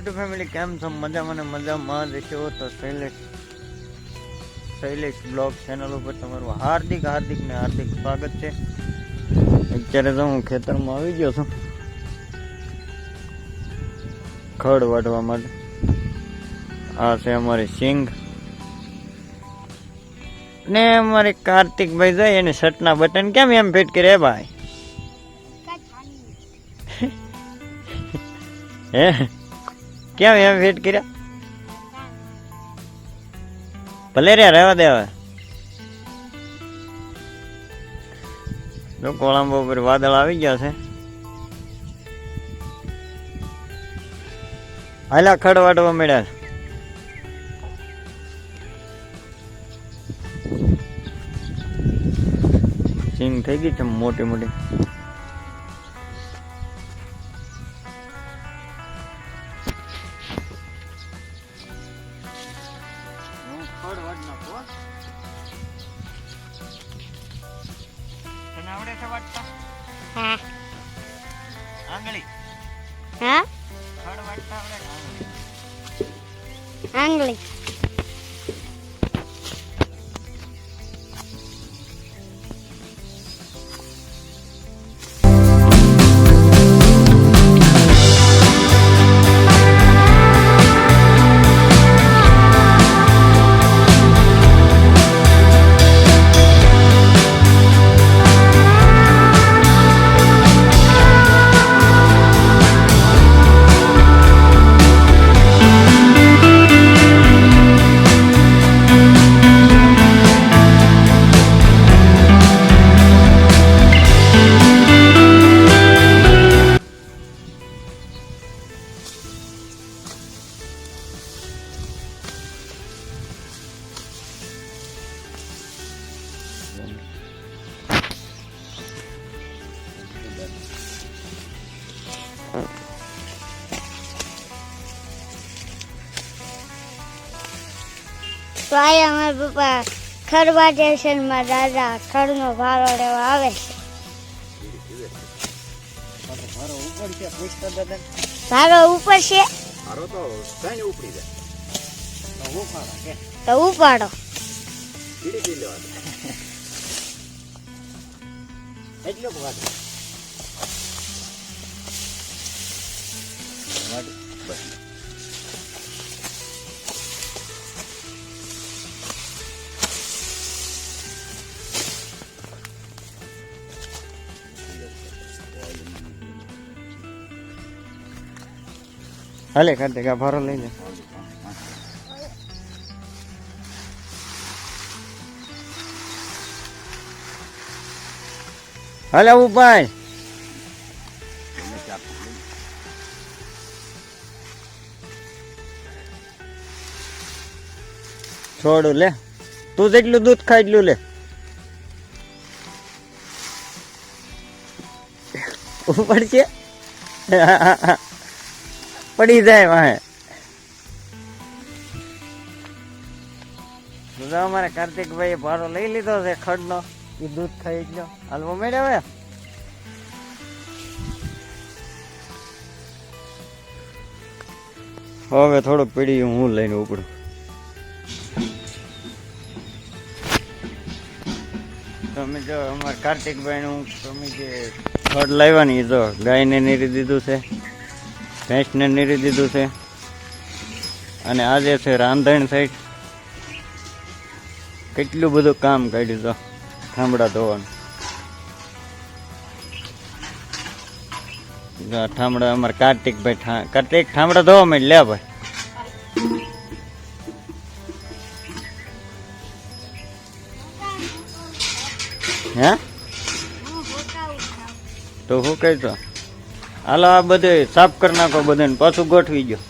YouTube family, કેમ છો? મજામાં ને મજામાં જ છો? તો શૈલેષ બ્લોગ ચેનલ ઉપર તમારું હાર્દિક સ્વાગત છે. અત્યારે તો હું ખેતરમાં આવી ગયો છું ખડ વાટવા માટે. આ છે અમારી સિંગ ને અમારે કાર્તિકભાઈ જાય એને શર્ટના બટન કેમ એમ ફિટ કરે ભાઈ? હે કેમ એમ ફિટ કર્યા? ભલે રે રહેવા દે. હવે જો કોળંબા ઉપર વાદળ આવી ગયા છે. હાલા ખડ વાટવા મળ્યા. સિંગ થઈ ગઈ છે મોટી મોટી. આવડે છે વાટતા? હા. આંગળી? હા. ખડ વાટતા આવડે ને આંગળી? આંગળી. તો આયા મારા પપ્પા ખરવા સ્ટેશનમાં દાદા ખડનો ભારો લેવા આવે છે. ભારો ઉપર છે તો ઉપાડો. હાલે કાર્તિક આ ભારો લઈ લે. હાલે આવું ભાઈ. છોડું લે, તું જેટલું દૂધ ખાઈ એટલું લે. ઉપર છે પડી જાય વાહે. અમારે કાર્તિકભાઈ ભારો લઈ લીધો છે ખડનો. એ દૂધ ખાઈ ગયો હાલવો મેળે. હવે થોડુંક પીડી હું લઈને ઉપડું. તમે જો અમારે કાર્તિકભાઈ નું તમે જે ખડ લાવવાની તો ગાયને નીરી દીધું છે, ભેંસને નીરી દીધું છે. અને આજે છે રાંધણ સાઈડ. કેટલું બધું કામ કાઢ્યું તો ઠામડા ધોવાનું. ઠામડા અમારે કાર્તિકભાઈ કાર્તિક ઠામડા ધોવા માંડ લે ભાઈ. હે તો શું કહેતો? હાલો આ બધે સાફ કરી નાખો બધાને, પાછું ગોઠવી ગયો.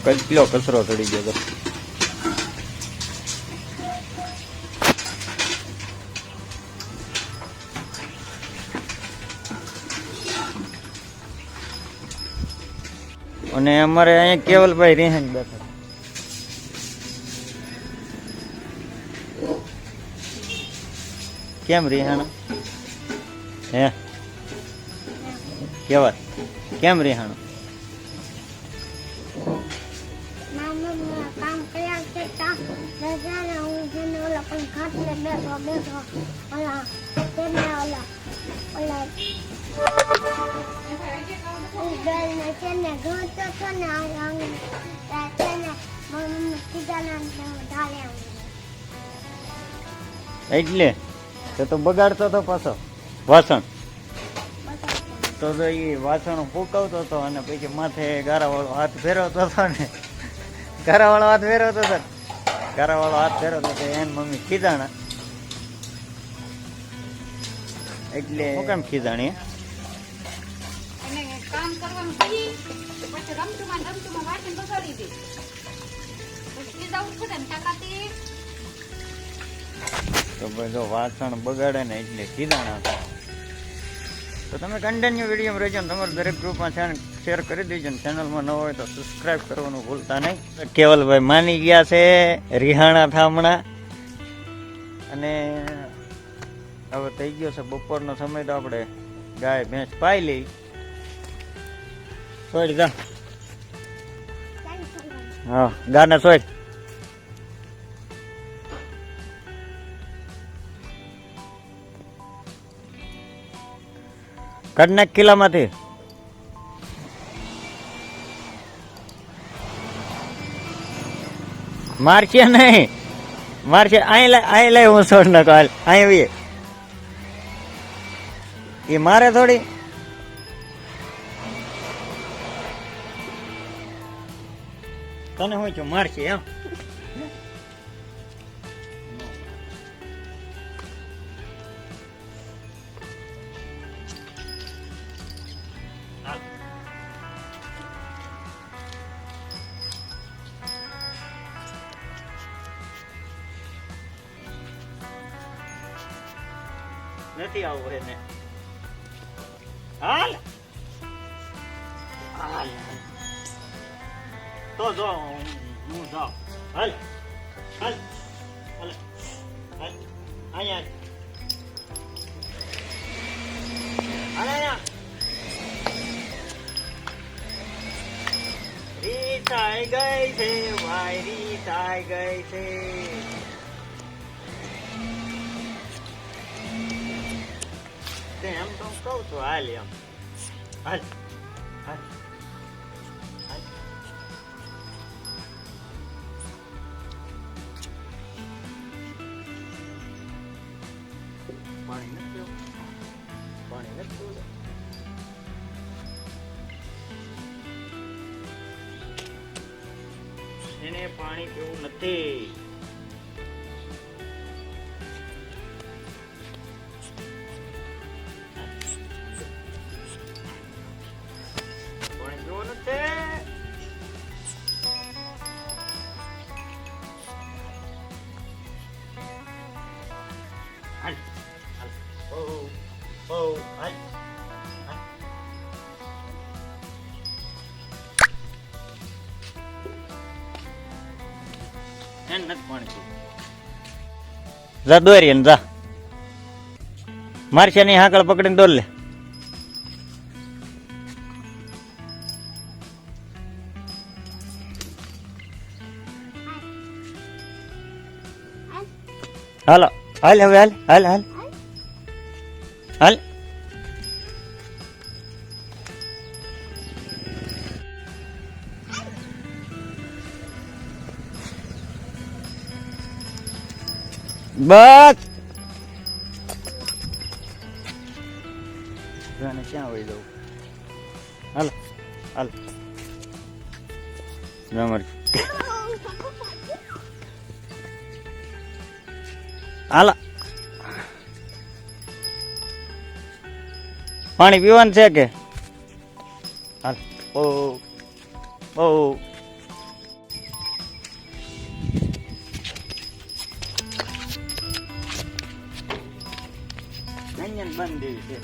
કેટલો કચરો ચડી ગયો. અને અમારે અહીંયા કેવલભાઈ રેહન બેઠા. કેમ રિહાણા? હે કેવા કેમ રેહાણું મારા મમ્મી કામ કર્યા કરતા રજાને હું જેને ઓલા પણ ખાટલે બેઠો ઓલા તેને ઓલા બેલને તેને ગણતો હતો ને તેને મમ્મી કીધાના ઢાલે એટલે તો બગાડતો હતો પાછો વાસણ તો એ વાસણ ફૂંકવતો હતો અને પછી માથે ગારાવાળો હાથ ફેરવતો હતો ને ગારાવાળો હાથ ફેરવતો હતો ગારાવાળો હાથ ફેરવતો હતો એને મમ્મી ખીજાણા એટલે હું કેમ ખીજાણી અને કામ કરવાનું કહી પછી રમતુમાં વાસણ બગાડી દે પછી જવું પડે ને ટકાતી તો ભાઈ જો વાસણ બગાડે ને એટલે ખીજાણા હતા તો તમે કન્ટિન્યુ વિડીયો રહેજો ને તમારા દરેક ગ્રુપમાં શેર કરી દેજો ને ચેનલમાં ન હોય તો સબસ્ક્રાઈબ કરવાનું ભૂલતા નહીં કેવલભાઈ માની ગયા છે રિહાણા થામણા અને હવે થઈ ગયો છે બપોરનો સમય તો આપણે ગાય ભેંસ પાઈ લઈ સોય જા હા ગાને સોય કડનાક કિલ્લામાંથી મારશે નહીં મારશે અહીં લઈ હું છોડ નાખો હાલ અહીં એ મારે થોડી તને હું છું મારશે એમ નથી આવું એને હાલ હાલ તો જો હું જાઉં હાલ હાલ હાલ હાલ અહીંયા હાલ અહીંયા રીત આઈ ગઈ છે ભાઈ રીત આઈ ગઈ છે એમ તો હું કહું છું હાલ એમ હાલ હાલ હાલ પાણી નથી પીવું પાણી નથી પીવું એને પાણી પીવું નથી જા દોરી ને જા મારશે ની હાકળ પકડીને દોર લે હાલો હાલ હવે હાલ હાલ હાલ હાલ બસ ક્યાં વહી જવું હાલ હાલ હાલ પાણી પીવાનું છે કે હાલ બહુ બહુ બંધ દેવી છે